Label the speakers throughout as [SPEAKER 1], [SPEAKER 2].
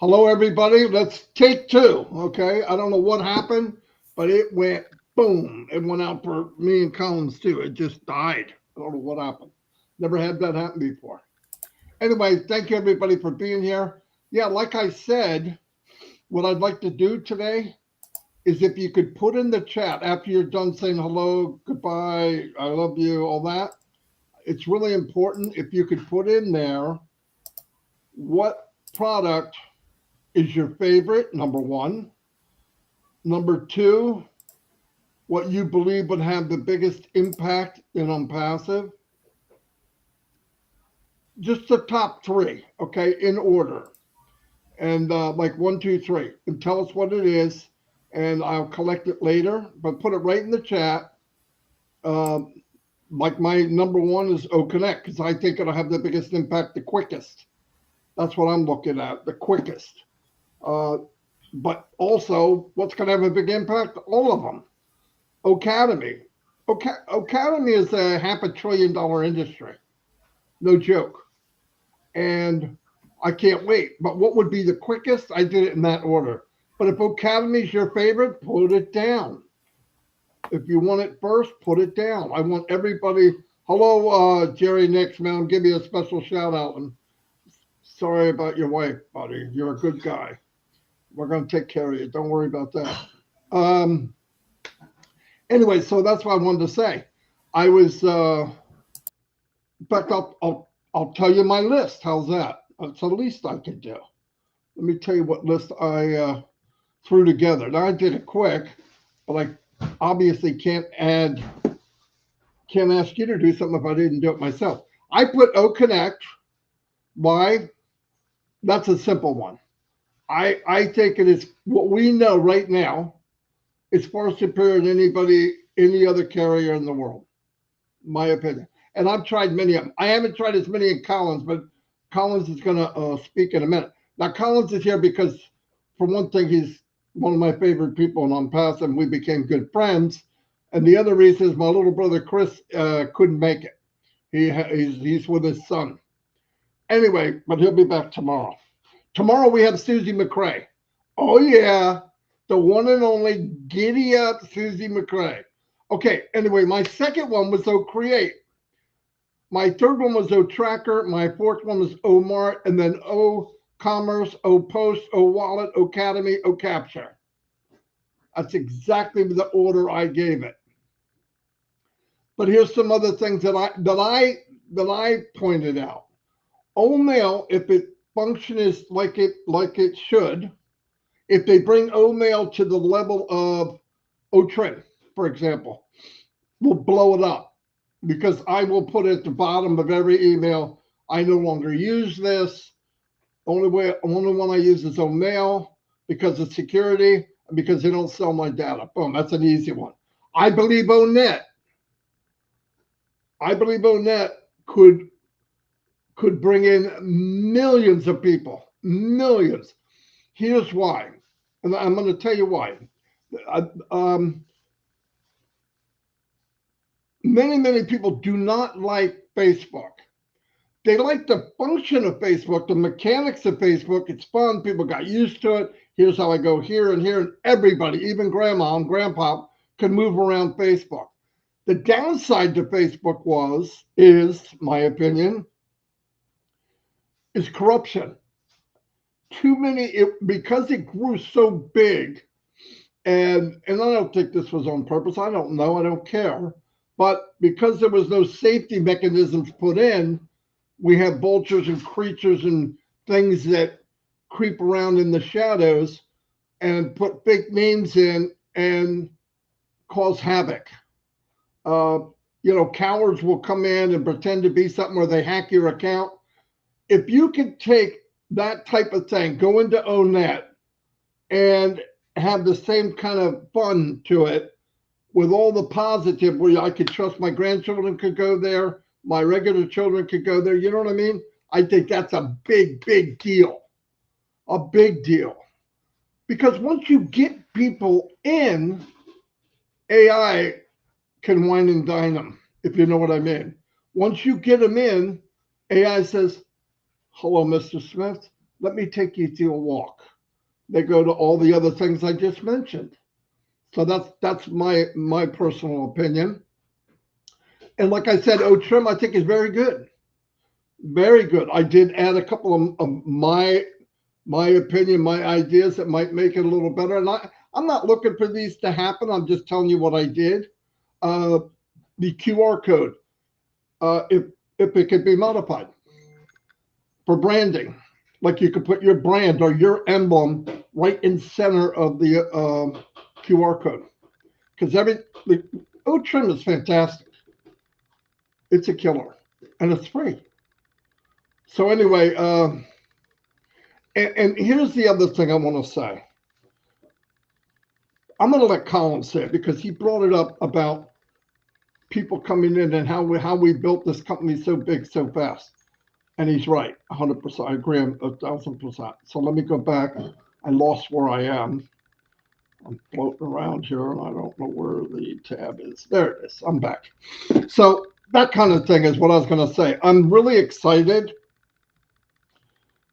[SPEAKER 1] Hello, everybody. Let's take two. Okay. I don't know what happened, but it went boom. It went out for me and Collins too. It just died. I don't know what happened. Never had that happen before. Anyway, thank you everybody for being here. Yeah, like I said, what I'd like to do today is if you could put in the chat after you're done saying hello, goodbye, I love you, all that. It's really important if you could put in there what product is your favorite, number one. Number two, what you believe would have the biggest impact in Onpassive. Just the top three, okay, in order. And like one, two, three. And tell us what it is, and I'll collect it later. But put it right in the chat. Um, like my number one is O Connect because I think it'll have the biggest impact the quickest. That's what I'm looking at, the quickest. Uh, but also, what's going to have a big impact? All of them. Academy. Academy is a $500 billion industry. No joke. And I can't wait. But what would be the quickest? I did it in that order. But if Academy is your favorite, put it down. If you want it first, put it down. I want everybody. Hello, Jerry Nix, man. Give me a special shout out. And sorry about your wife, buddy. You're a good guy. We're going to take care of you. Don't worry about that. Um, anyway, so that's what I wanted to say. I was, in fact, I'll tell you my list. How's that? That's the least I can do. Let me tell you what list I threw together. Now I did it quick, but I obviously can't ask you to do something if I didn't do it myself. I put O Connect. Why? That's a simple one. I think it is what we know right now. It's far superior than any other carrier in the world, my opinion. And I've tried many of them. I haven't tried as many in Collins, but Collins is going to speak in a minute. Now, Collins is here because, for one thing, he's one of my favorite people in Onpassive, and we became good friends. And the other reason is my little brother Chris couldn't make it. He's with his son. Anyway, but he'll be back tomorrow. Tomorrow we have Susie McCrae. Oh yeah, the one and only giddy up Susie McCrae. Okay, anyway, my second one was O Create. My third one was O Tracker. My fourth one was O Mart, and then O Commerce, O Post, O Wallet, O Academy, O Capture. That's exactly the order I gave it. But here's some other things that I pointed out. O Mail, if it functions like it should, if they bring O Mail to the level of O Trim, for example, will blow it up because I will put at the bottom of every email, I no longer use this. Only one I use is O Mail because of security and because they don't sell my data. Boom, that's an easy one. I believe O-Net. I believe O-Net could bring in millions of people, millions. Here's why, and I'm going to tell you why. Um, many people do not like Facebook. They like the function of Facebook, the mechanics of Facebook. It's fun. People got used to it. Here's how I go here and here, and everybody, even grandma and grandpa, can move around Facebook. The downside to Facebook is my opinion, is corruption. Too many, because it grew so big, and I don't think this was on purpose. I don't know. I don't care. But because there was no safety mechanisms put in, we have vultures and creatures and things that creep around in the shadows and put fake names in and cause havoc. Uh, cowards will come in and pretend to be something where they hack your account. If you can take that type of thing, go into O-Net and have the same kind of fun to it with all the positive where I could trust my grandchildren could go there, my regular children could go there. You know what I mean? I think that's a big deal. A big deal. Because once you get people in, AI can wine and dine them, if you know what I mean. Once you get them in, AI says, hello, Mr. Smith. Let me take you through a walk. They go to all the other things I just mentioned. So that's my personal opinion. And like I said, Trim I think is very good, very good. I did add a couple of my opinion, my ideas that might make it a little better. And I'm not looking for these to happen. I'm just telling you what I did. Uh, the QR code, if it could be modified for branding, like you could put your brand or your emblem right in center of the QR code, because the Trim is fantastic. It's a killer, and it's free. So anyway, and here's the other thing I want to say. I'm going to let Colin say it because he brought it up about people coming in and how we built this company so big so fast. And he's right, 100%. I agree 1,000%. So let me go back. I lost where I am. I'm floating around here and I don't know where the tab is. There it is. I'm back. So that kind of thing is what I was going to say. I'm really excited.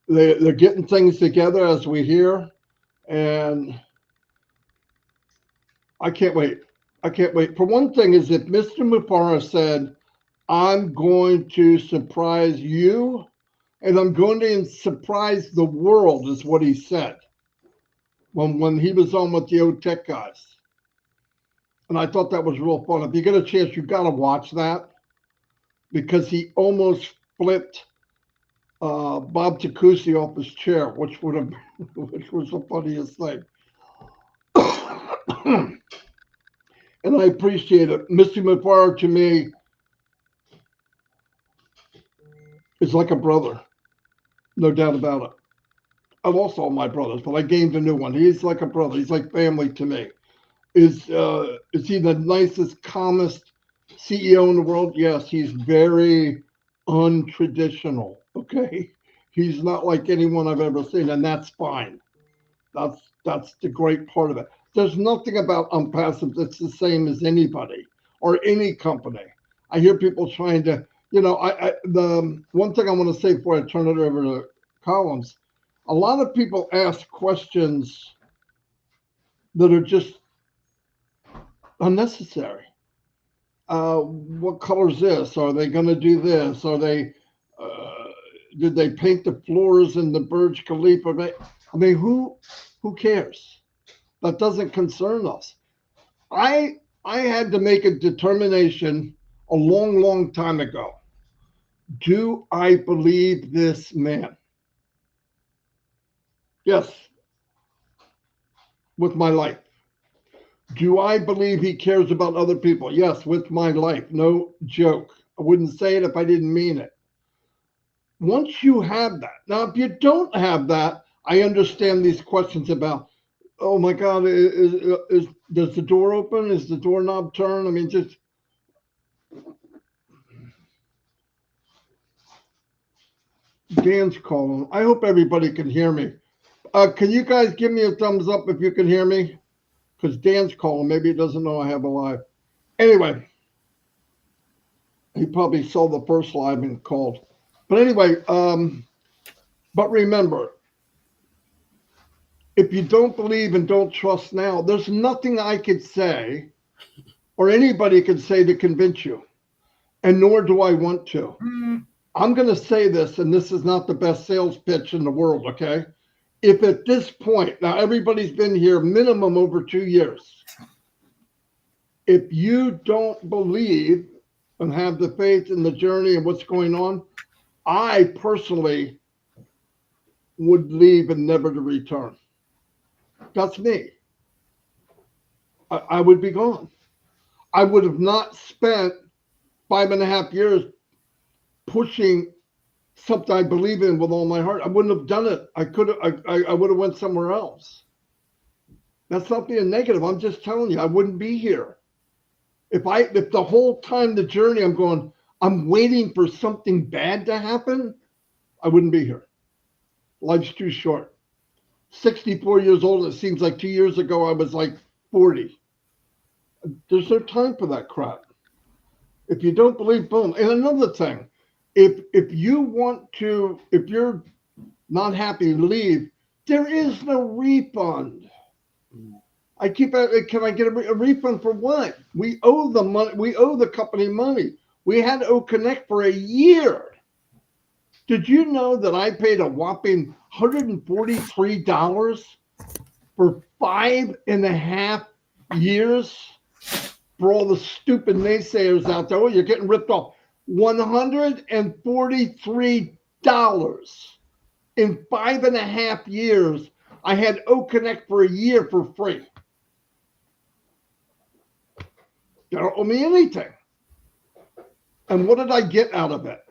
[SPEAKER 1] They're getting things together as we hear, and I can't wait. I can't wait. For one thing, is if Mr. Mupara said, I'm going to surprise you and I'm going to surprise the world, is what he said when he was on with the old tech guys. And I thought that was real fun. If you get a chance, you got to watch that because he almost flipped Bob Takusi off his chair, which was the funniest thing. And I appreciate it. Mr. McFarland to me is like a brother, no doubt about it. I lost all my brothers, but I gained a new one. He's like a brother. He's like family to me. Is he the nicest, calmest CEO in the world? Yes, he's very untraditional. Okay, he's not like anyone I've ever seen, and that's fine. That's the great part of it. There's nothing about Onpassive that's the same as anybody or any company. I hear people trying to, the one thing I want to say before I turn it over to Collins, a lot of people ask questions that are just unnecessary. What color is this? Are they going to do this? Are they? Uh, did they paint the floors in the Burj Khalifa? I mean, who cares? That doesn't concern us. I had to make a determination a long, long time ago. Do I believe this man? Yes, with my life. Do I believe he cares about other people? Yes, with my life. No joke. I wouldn't say it if I didn't mean it. Once you have that, now if you don't have that, I understand these questions about, oh my God, does the door open? Is the doorknob turned? I mean, just Dan's calling. I hope everybody can hear me. Can you guys give me a thumbs up if you can hear me? Because Dan's calling. Maybe he doesn't know I have a live. Anyway, he probably saw the first live and called. But anyway, but remember, if you don't believe and don't trust now, there's nothing I could say or anybody could say to convince you, and nor do I want to. I'm going to say this, and this is not the best sales pitch in the world, okay? If at this point, now everybody's been here minimum over 2 years, if you don't believe and have the faith in the journey and what's going on, I personally would leave and never to return. That's me. I would be gone. I would have not spent 5.5 years pushing something I believe in with all my heart. I wouldn't have done it. I would have went somewhere else. That's not being negative. I'm just telling you, I wouldn't be here. If the whole time the journey I'm waiting for something bad to happen, I wouldn't be here. Life's too short. 64 years old, it seems like 2 years ago I was like 40. There's no time for that crap. If you don't believe, boom. And another thing, if you're not happy, leave. There is no refund. I keep asking, can I get a refund for what? We owe the money. We owe the company money. We had O Connect for a year. Did you know that I paid a whopping $143 for 5.5 years for all the stupid naysayers out there? Oh, you're getting ripped off. $143 in 5.5 years. I had O Connect for a year for free. They don't owe me anything. And what did I get out of it?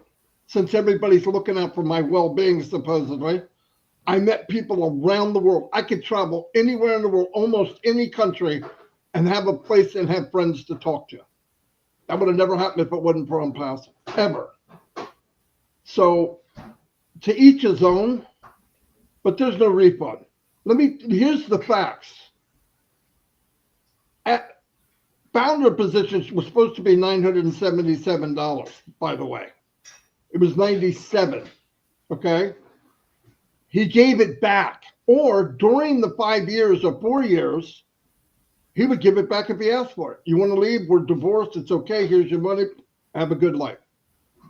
[SPEAKER 1] Since everybody's looking out for my well-being, supposedly, I met people around the world. I could travel anywhere in the world, almost any country, and have a place and have friends to talk to. That would have never happened if it wasn't for Onpassive, ever. So, to each his own, but there's no refund. Here's the facts. At founder position was supposed to be $977, by the way. It was 97, okay? He gave it back. Or during the 5 years or 4 years, he would give it back if he asked for it. You want to leave? We're divorced. It's okay. Here's your money. Have a good life.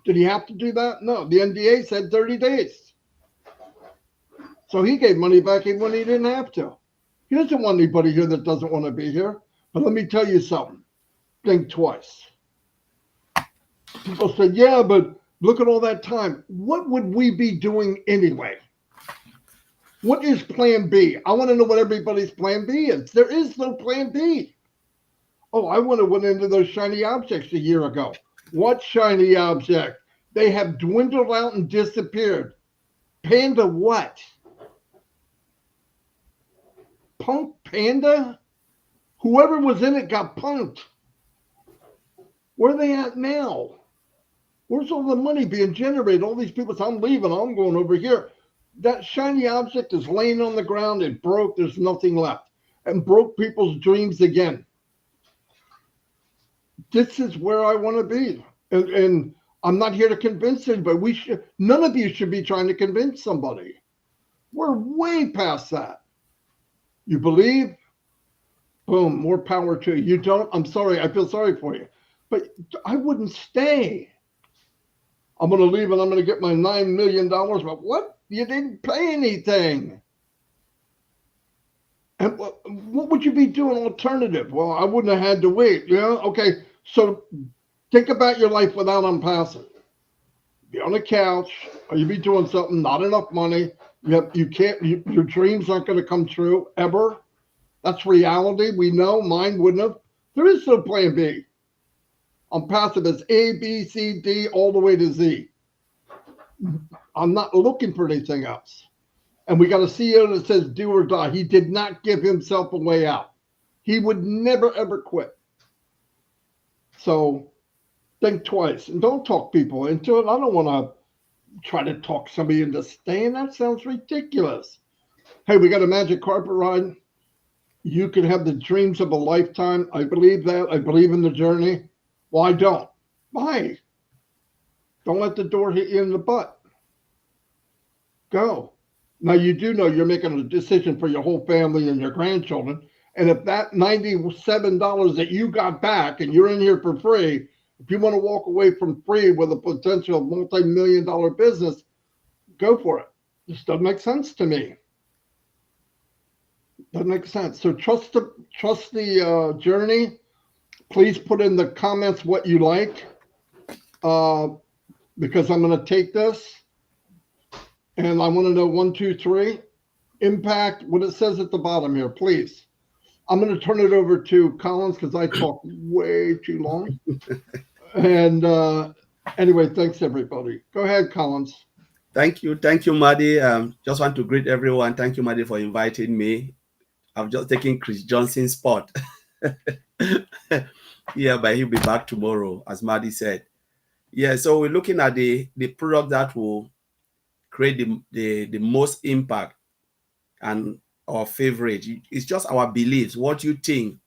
[SPEAKER 1] Did he have to do that? No. The NDA said 30 days. So he gave money back even when he didn't have to. He doesn't want anybody here that doesn't want to be here. But let me tell you something. Think twice. People said, yeah, but look at all that time. What would we be doing anyway? What is plan B? I want to know what everybody's plan B is. There is no plan B. Oh, I would have went into those shiny objects a year ago. What shiny object? They have dwindled out and disappeared. Panda what? Punk Panda? Whoever was in it got punked. Where are they at now? Where's all the money being generated? All these people say, I'm leaving, I'm going over here. That shiny object is laying on the ground. It broke. There's nothing left. And broke people's dreams again. This is where I want to be. And I'm not here to convince anybody. None of you should be trying to convince somebody. We're way past that. You believe? Boom, more power to you. You don't? I'm sorry. I feel sorry for you. But I wouldn't stay. I'm going to leave and I'm going to get my $9 million. But what? You didn't pay anything. And what would you be doing alternative? Well, I wouldn't have had to wait. Yeah, okay. So think about your life without Onpassive. Be on the couch, or you be doing something, not enough money. Your dreams aren't going to come true ever. That's reality. We know mine wouldn't have. There is no plan B. Onpassive is A, B, C, D, all the way to Z. I'm not looking for anything else. And we got a CEO that says do or die. He did not give himself a way out. He would never, ever quit. So think twice and don't talk people into it. I don't want to try to talk somebody into staying. That sounds ridiculous. Hey, we got a magic carpet ride. You can have the dreams of a lifetime. I believe that. I believe in the journey. Well, I don't. Why? Don't let the door hit you in the butt. Go. Now, you do know you're making a decision for your whole family and your grandchildren. And if that $97 that you got back and you're in here for free, if you want to walk away from free with a potential multi-million-dollar business, go for it. This doesn't make sense to me. Doesn't make sense. So trust the journey. Please put in the comments what you like, because I'm going to take this and I want to know 1, 2, 3 impact. What it says at the bottom here, please. I'm going to turn it over to Collins because I talk way too long. And anyway, thanks everybody. Go ahead, Collins.
[SPEAKER 2] Thank you, Marty. Just want to greet everyone. Thank you, Marty, for inviting me. I've just taken Chris Johnson's spot. Yeah, but he'll be back tomorrow, as Marty said. Yeah, so we're looking at the product that will create the most impact and our favorite. It's just our beliefs, what you think.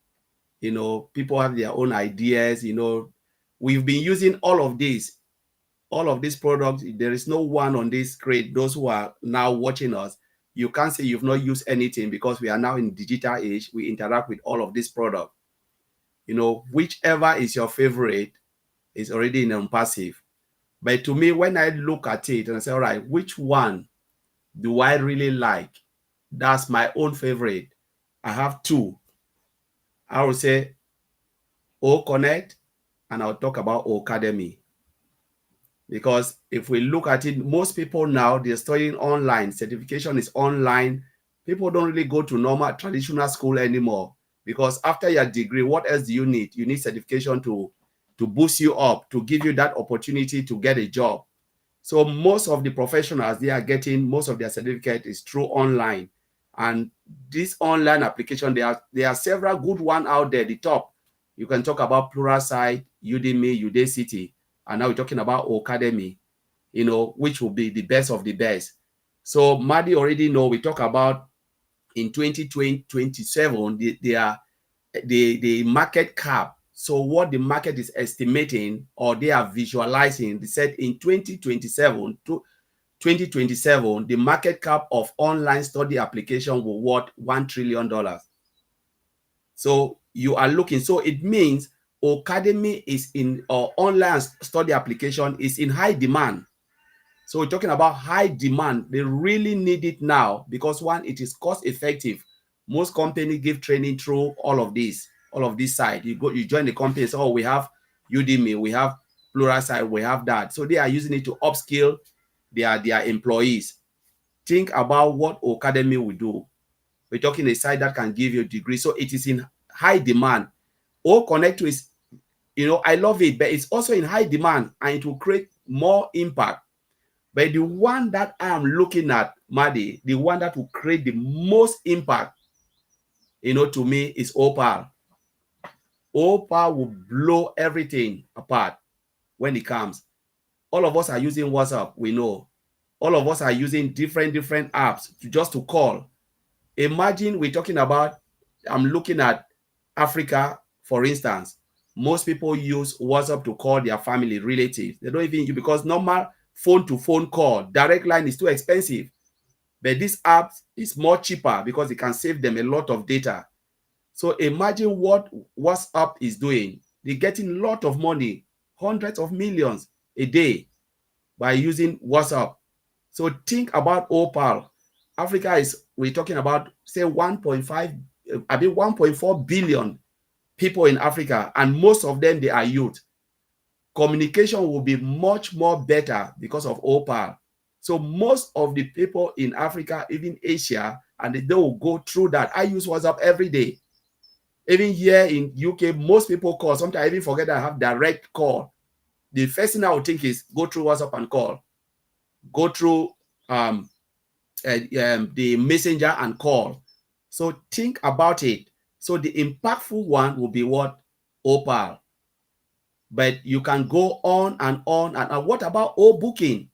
[SPEAKER 2] People have their own ideas. We've been using all of this all of these products, there is no one on this screen. Those who are now watching us, you can't say you've not used anything because we are now in digital age. We interact with all of these products. You know, whichever is your favorite is already in Onpassive. But to me, when I look at it and I say, all right, which one do I really like? That's my own favorite. I have two. I would say O Connect, and I'll talk about O Academy. Because if we look at it, most people now, they're studying online. Certification is online. People don't really go to normal traditional school anymore, because after your degree, what else do you need? You need certification to boost you up, to give you that opportunity to get a job. So most of the professionals, they are getting most of their certificate is through online. And this online application, there are several good ones out there. The top, you can talk about Pluralsight, Udemy, Udacity, and now we're talking about Academy, you know, which will be the best of the best. So Marty already know, we talk about in 2027, the market cap. So what the market is estimating, or they are visualizing, they said in 2027 to 2027, the market cap of online study application will worth $1 trillion. So you are looking, so it means Academy is in, or online study application is in high demand. So we're talking about high demand. They really need it now because, one, it is cost effective. Most companies give training through all of this side. You join the company, so we have Udemy, we have Pluralsight, we have that. So they are using it to upskill their employees. Think about what Academy will do. We're talking a site that can give you a degree. So it is in high demand. O Connect is, you know, I love it, but it's also in high demand and it will create more impact. But the one that I am looking at, Marty, the one that will create the most impact, you know, to me is Opal. Opal will blow everything apart when it comes. All of us are using WhatsApp, we know. All of us are using different apps just to call. Imagine we're talking about, I'm looking at Africa, for instance. Most people use WhatsApp to call their family, relatives. They don't even use, because normal phone-to-phone call, direct line is too expensive. But this app is more cheaper because it can save them a lot of data. So imagine what WhatsApp is doing. They're getting a lot of money, hundreds of millions a day by using WhatsApp. So think about Opal. Africa is, we're talking about, say, 1.4 billion people in Africa, and most of them, they are youth. Communication will be much more better because of Opal. So most of the people in Africa, even Asia, and they will go through that. I use WhatsApp every day. Even here in UK, most people call. Sometimes I even forget that I have direct call. The first thing I would think is go through WhatsApp and call. Go through the messenger and call. So think about it. So the impactful one will be what? Opal. But you can go on and on and on. What about booking?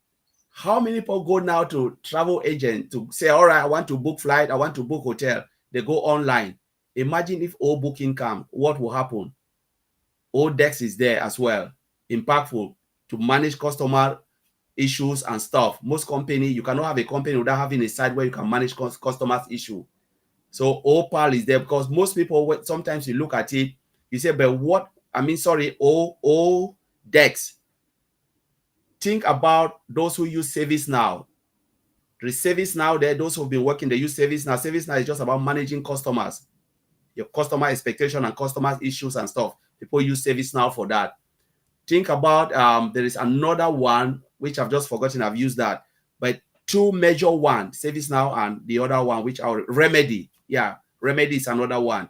[SPEAKER 2] How many people go now to travel agent to say, all right, I want to book flight, I want to book hotel. They go online. Imagine if booking come, what will happen? Dex is there as well. Impactful to manage customer issues and stuff. Most company, you cannot have a company without having a site where you can manage customers' issue. So Opal is there because most people, sometimes you look at it, you say, but what, I mean, sorry, Dex. Think about those who use ServiceNow. The ServiceNow there, those who've been working, they use ServiceNow. ServiceNow is just about managing customers, your customer expectation and customer issues and stuff. People use ServiceNow for that. Think about, there is another one, which I've just forgotten, I've used that. But two major ones, ServiceNow and the other one, which are Remedy. Yeah, Remedy is another one.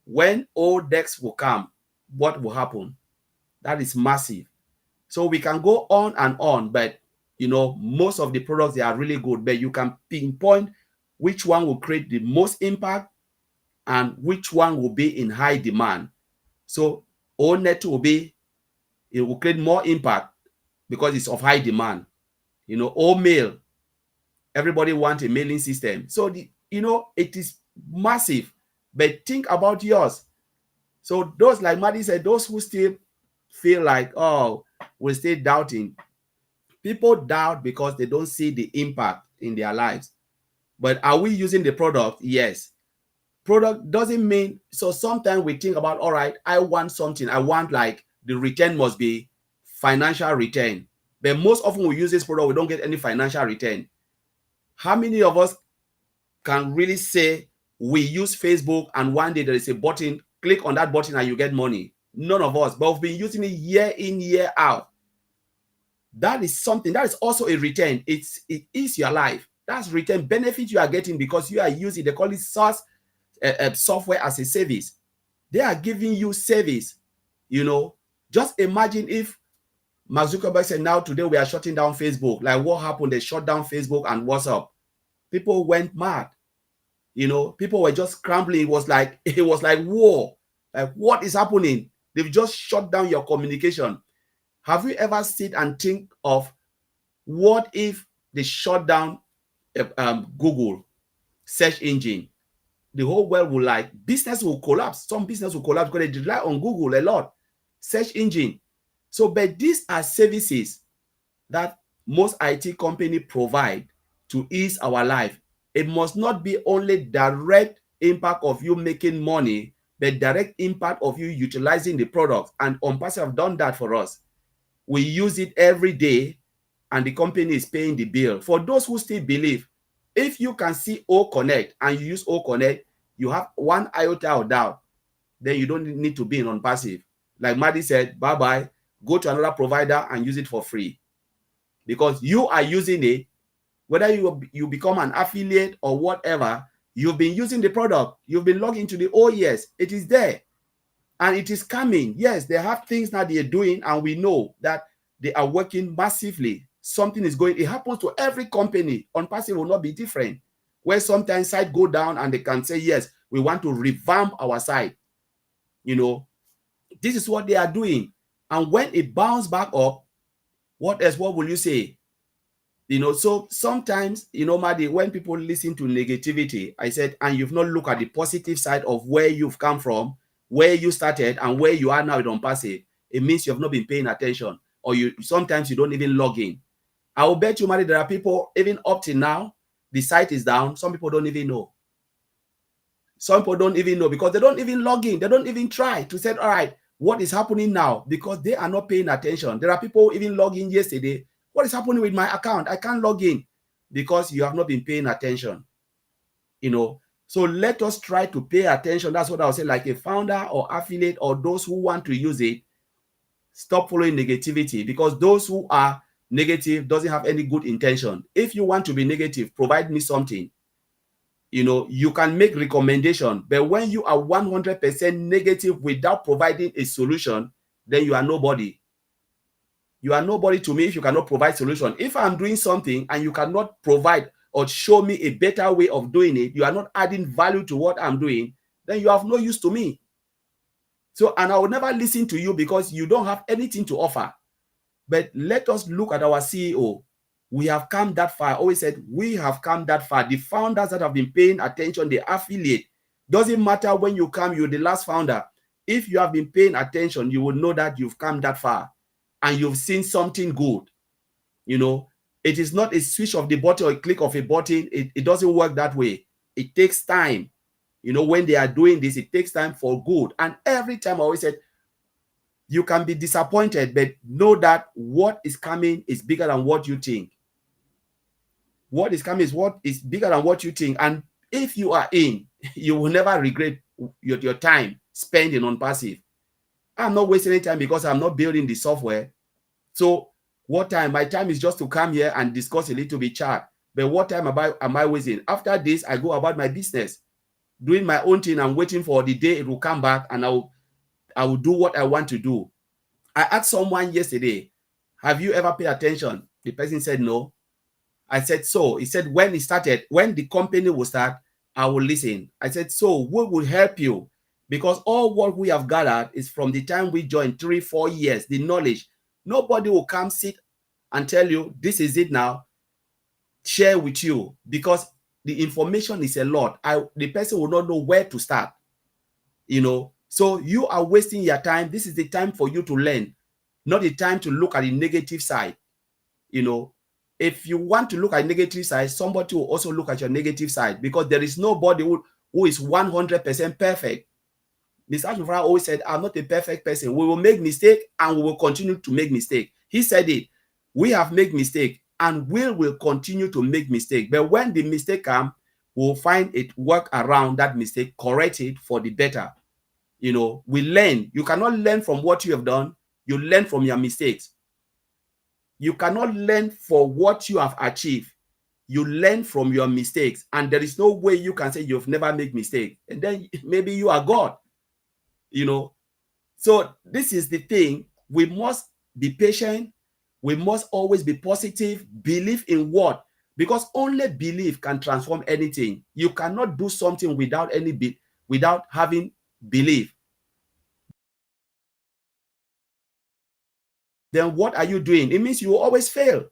[SPEAKER 2] When Dex will come, what will happen? That is massive. So we can go on and on, but you know, most of the products, they are really good, but you can pinpoint which one will create the most impact and which one will be in high demand. So ONET will be, it will create more impact because it's of high demand. You know, mail, everybody wants a mailing system. So you know, it is massive, but think about yours. So those, like Marty said, those who still feel like, oh, we're still doubting, People doubt because they don't see the impact in their lives. But are we using the product? Yes. Product doesn't mean, so sometimes we think about, all right, I want something. I want like the return must be financial return. But most often we use this product, we don't get any financial return. How many of us can really say we use Facebook and one day there is a button, click on that button and you get money? None of us, but we've been using it year in, year out. That is something, that is also a return. It is your life. That's return benefit you are getting because you are using, they call it SaaS, software as a service. They are giving you service. You know, just imagine if Mark Zuckerberg said, now today we are shutting down Facebook. Like what happened? They shut down Facebook and WhatsApp. People went mad. You know, people were just scrambling. It was like war. Like, what is happening? They've just shut down your communication. Have you ever sit and think of what if they shut down Google search engine? The whole world will, like, business will collapse. Some business will collapse because they rely on Google a lot. Search engine. So, but these are services that most IT companies provide to ease our life. It must not be only direct impact of you making money, but direct impact of you utilizing the product. And Onpassive have done that for us. We use it every day, and the company is paying the bill. For those who still believe, if you can see O Connect and you use O Connect, you have one iota of doubt, then you don't need to be in Onpassive. Like Marty said, bye-bye, go to another provider and use it for free. Because you are using it, whether you become an affiliate or whatever, you've been using the product, you've been logged into the OES, it is there. And it is coming. Yes, they have things that they're doing, and we know that they are working massively. Something is going, it happens to every company. Onpassive will not be different. Where sometimes site go down and they can say, yes, we want to revamp our site. You know, this is what they are doing. And when it bounces back up, what else? What will you say? You know, so sometimes, you know, Marty, when people listen to negativity, I said, and you've not looked at the positive side of where you've come from, where you started and where you are now with Onpassive, it means you have not been paying attention, or sometimes you don't even log in. I will bet you, Marty, there are people, even up till now, the site is down. Some people don't even know. Some people don't even know because they don't even log in. They don't even try to say, all right, what is happening now? Because they are not paying attention. There are people even logging yesterday. What is happening with my account? I can't log in because you have not been paying attention. You know, so let us try to pay attention. That's what I would say, like a founder or affiliate or those who want to use it, stop following negativity, because those who are negative doesn't have any good intention. If you want to be negative, provide me something. You know, you can make recommendation, but when you are 100% negative without providing a solution, then you are nobody. You are nobody to me if you cannot provide solution. If I'm doing something and you cannot provide or show me a better way of doing it, you are not adding value to what I'm doing, then you have no use to me. So, and I will never listen to you because you don't have anything to offer. But let us look at our CEO. We have come that far. I always said, we have come that far. The founders that have been paying attention, the affiliate, doesn't matter when you come, you're the last founder. If you have been paying attention, you will know that you've come that far and you've seen something good. You know, it is not a switch of the button or a click of a button. It doesn't work that way. It takes time. You know, when they are doing this, it takes time for good. And every time I always said, you can be disappointed, but know that what is coming is bigger than what you think. What is coming is what is bigger than what you think. And if you are in, you will never regret your time spent in Onpassive. I'm not wasting any time because I'm not building the software. So what time? My time is just to come here and discuss a little bit chat. But what time am I wasting? After this, I go about my business, doing my own thing. I'm waiting for the day it will come back and I will do what I want to do. I asked someone yesterday, have you ever paid attention? The person said no. I said, so. He said, when it started, when the company will start, I will listen. I said, so we will help you, because all what we have gathered is from the time we joined 3-4 years, the knowledge. Nobody will come sit and tell you, this is it now, share with you, because the information is a lot. The person will not know where to start, you know. So you are wasting your time. This is the time for you to learn, not the time to look at the negative side. You know, if you want to look at negative side, somebody will also look at your negative side, because there is nobody who is 100% perfect. Mr. Ashmufara always said, I'm not a perfect person. We will make mistake and we will continue to make mistake. He said it. We have made mistake and we will continue to make mistake. But when the mistake comes, we'll find it, work around that mistake, correct it for the better. You know, we learn. You cannot learn from what you have done. You learn from your mistakes. You cannot learn for what you have achieved. You learn from your mistakes. And there is no way you can say you've never made mistake. And then maybe you are God. You know, so this is the thing. We must be patient. We must always be positive. Believe in what? Because only belief can transform anything. You cannot do something without without having belief. Then what are you doing? It means you will always fail.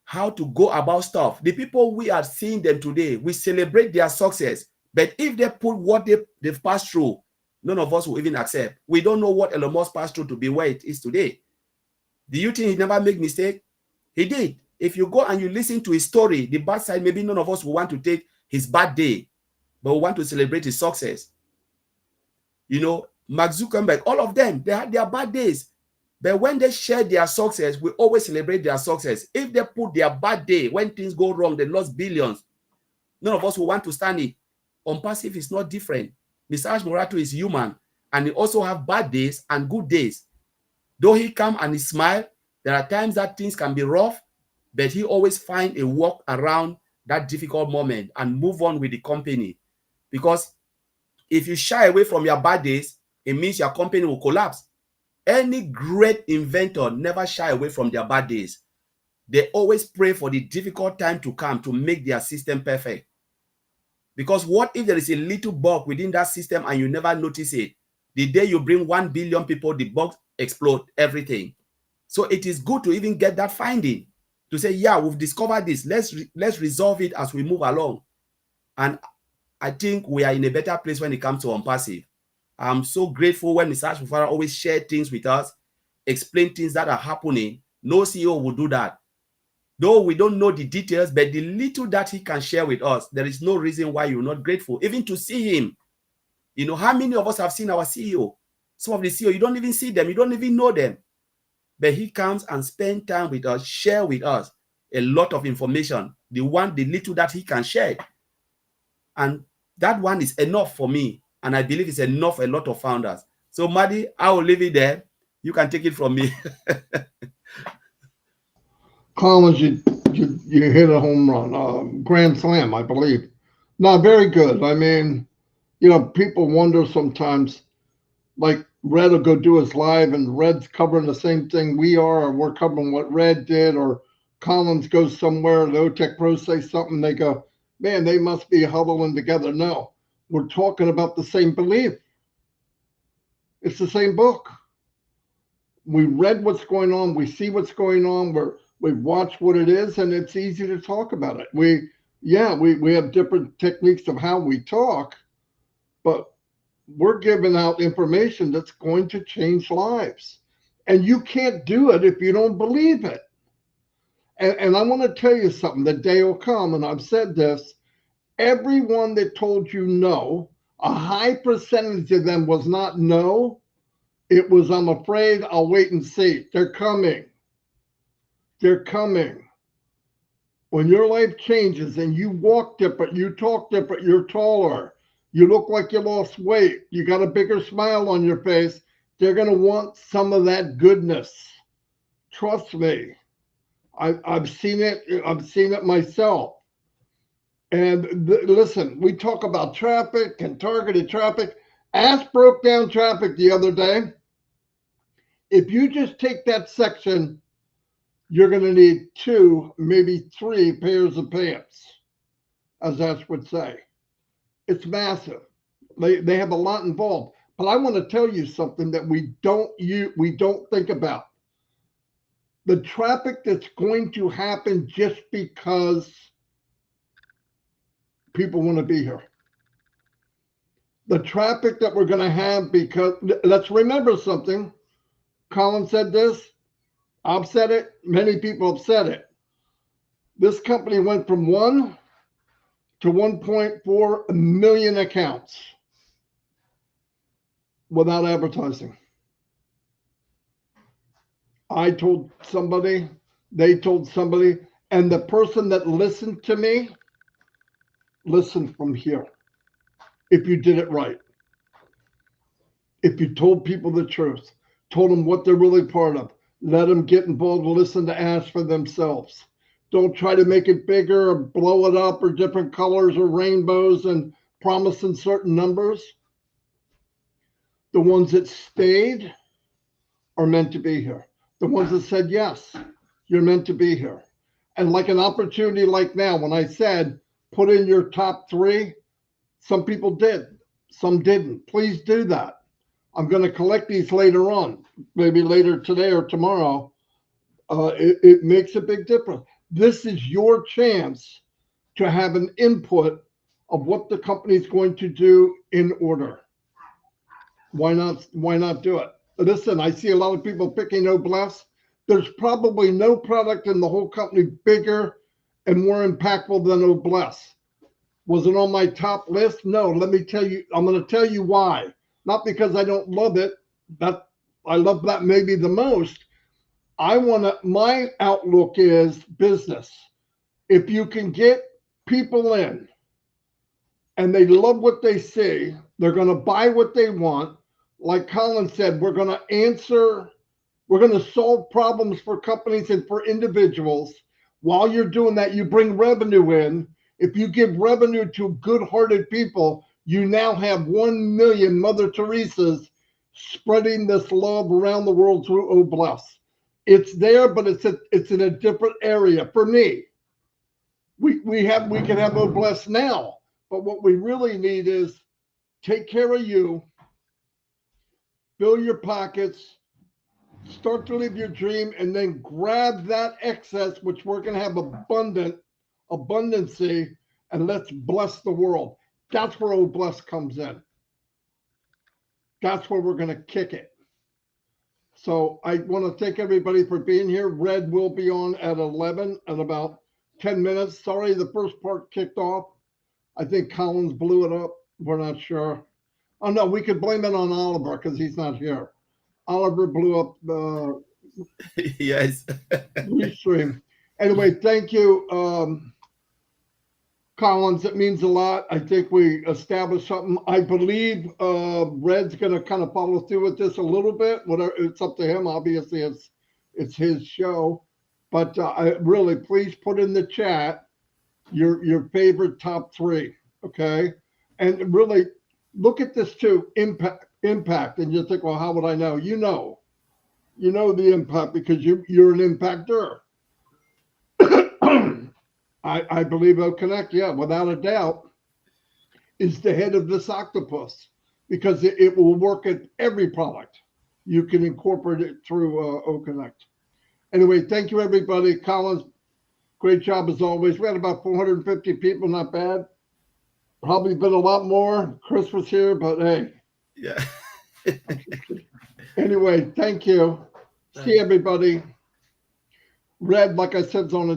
[SPEAKER 2] How to go about stuff. The people we are seeing them today, we celebrate their success. But if they put what they've passed through, none of us will even accept. We don't know what Elon Musk passed through to be where it is today. Do you think he never made mistake? He did. If you go and you listen to his story, the bad side, maybe none of us will want to take his bad day, but we want to celebrate his success. You know, Mark Zuckerberg, all of them, they had their bad days. But when they share their success, we always celebrate their success. If they put their bad day, when things go wrong, they lost billions, none of us will want to stand it. Onpassive is not different. Mr. Ashmurato is human, and he also have bad days and good days. Though he come and he smile, there are times that things can be rough, but he always find a work around that difficult moment and move on with the company. Because if you shy away from your bad days, it means your company will collapse. Any great inventor never shy away from their bad days. They always pray for the difficult time to come to make their system perfect. Because what if there is a little bug within that system and you never notice it? The day you bring 1 billion people, the bugs explode everything. So it is good to even get that finding, to say, yeah, we've discovered this. Let's resolve it as we move along. And I think we are in a better place when it comes to Onpassive. I'm so grateful when Mr. Ashmufara always share things with us, explain things that are happening. No CEO will do that. Though we don't know the details, but the little that he can share with us, there is no reason why you're not grateful. Even to see him. You know, how many of us have seen our CEO? Some of the CEO, you don't even see them. You don't even know them. But he comes and spends time with us, share with us a lot of information. The little that he can share. And that one is enough for me. And I believe it's enough for a lot of founders. So, Marty, I will leave it there. You can take it from me.
[SPEAKER 1] Collins, you hit a home run, grand slam, I believe. No, very good. I mean, you know, people wonder sometimes, like Red will go do his live and Red's covering the same thing we are, or we're covering what Red did, or Collins goes somewhere, the OTech pros say something, they go, man, they must be huddling together. No, we're talking about the same belief. It's the same book. We read what's going on, we see what's going on, we've watched what it is, and it's easy to talk about it. We have different techniques of how we talk, but we're giving out information that's going to change lives. And you can't do it if you don't believe it. And I want to tell you something, the day will come, and I've said this, everyone that told you no, a high percentage of them was not no. It was, I'm afraid, I'll wait and see. They're coming. They're coming. When your life changes and you walk different, you talk different, you're taller, you look like you lost weight, you got a bigger smile on your face, they're going to want some of that goodness. Trust me. I've seen it. I've seen it myself. And listen, we talk about traffic and targeted traffic. Ask broke down traffic the other day. If you just take that section, you're going to need 2, maybe 3 pairs of pants, as Ash would say. It's massive. They have a lot involved. But I want to tell you something that we don't think about. The traffic that's going to happen just because people want to be here. The traffic that we're going to have because, let's remember something. Colin said this, I've said it. Many people have said it. This company went from 1 to 1.4 million accounts without advertising. I told somebody, they told somebody, and the person that listened to me listened from here. If you did it right, if you told people the truth, told them what they're really part of, let them get involved and listen to ask for themselves. Don't try to make it bigger or blow it up or different colors or rainbows and promising certain numbers. The ones that stayed are meant to be here. The ones that said yes, you're meant to be here. And like an opportunity like now, when I said put in your top 3, some people did, some didn't. Please do that. I'm going to collect these later on, maybe later today or tomorrow. It makes a big difference. This is your chance to have an input of what the company is going to do in order. Why not? Why not do it? Listen, I see a lot of people picking Noblesse. There's probably no product in the whole company bigger and more impactful than Noblesse. Was it on my top list? No. Let me tell you. I'm going to tell you why. Not because I don't love it. That I love that maybe the most. I want to. My outlook is business. If you can get people in and they love what they see, they're going to buy what they want. Like Colin said, we're going to solve problems for companies and for individuals. While you're doing that, you bring revenue in. If you give revenue to good-hearted people, you now have 1 million Mother Teresas spreading this love around the world through Noblesse. It's there, but it's in a different area. For me, we can have Noblesse now, but what we really need is take care of you, fill your pockets, start to live your dream, and then grab that excess, which we're going to have abundancy, and let's bless the world. That's where Noblesse comes in. That's where we're going to kick it. So I want to thank everybody for being here. Red will be on at 11 in about 10 minutes. Sorry, the first part kicked off. I think Collins blew it up. We're not sure. Oh, no, we could blame it on Oliver because he's not here. Oliver blew up the
[SPEAKER 2] Yes.
[SPEAKER 1] restream. Anyway, thank you, Collins. It means a lot. I think we established something. I believe Red's going to kind of follow through with this a little bit. Whatever, it's up to him. Obviously, it's his show. But I really, please put in the chat your favorite top 3, okay? And really look at this too, impact. And you think, well, how would I know? You know the impact because you're an impactor. I believe OConnect, yeah, without a doubt, is the head of this octopus because it will work at every product. You can incorporate it through OConnect. Anyway, thank you, everybody. Collins, great job as always. We had about 450 people, not bad. Probably been a lot more. Chris was here, but hey.
[SPEAKER 2] Yeah.
[SPEAKER 1] Anyway, thank you. See everybody. Red, like I said, is on the